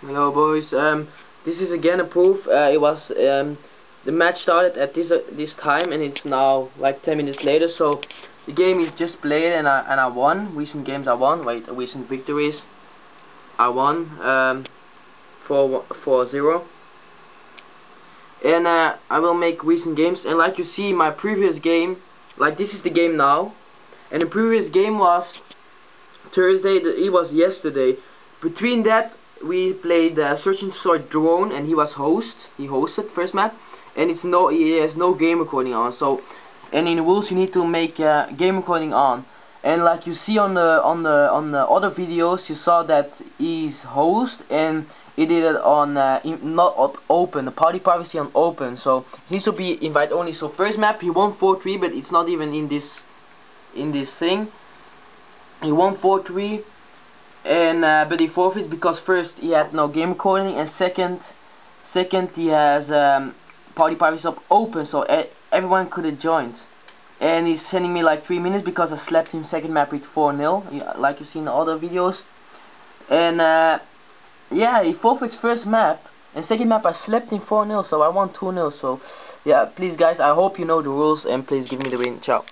Hello boys, this is again a proof. It was the match started at this time and it's now like 10 minutes later, so the game is just played and I won. Recent games I won, recent victories I won 4-0. And I will make recent games, and like you see my previous game, like this is the game now, and the previous game was Thursday, it was yesterday. Between that we played Search and Destroy Drone, and he hosted first map, and he has no game recording on. So, and in the rules you need to make game recording on. And like you see on the other videos, you saw that he's host, and he did it on not on open, the party privacy on open. So it needs to be invite only. So first map he won 4-3, but it's not even in this thing. He won 4-3, and but he forfeits because first he had no game recording, and second he has party privacy up open, so everyone could have joined. And he's sending me like 3 minutes because I slapped him second map with 4-0, like you see in the other videos. And yeah, he forfeits first map, and second map I slapped him 4-0, so I won 2-0. So yeah, please guys, I hope you know the rules, and please give me the win. Ciao.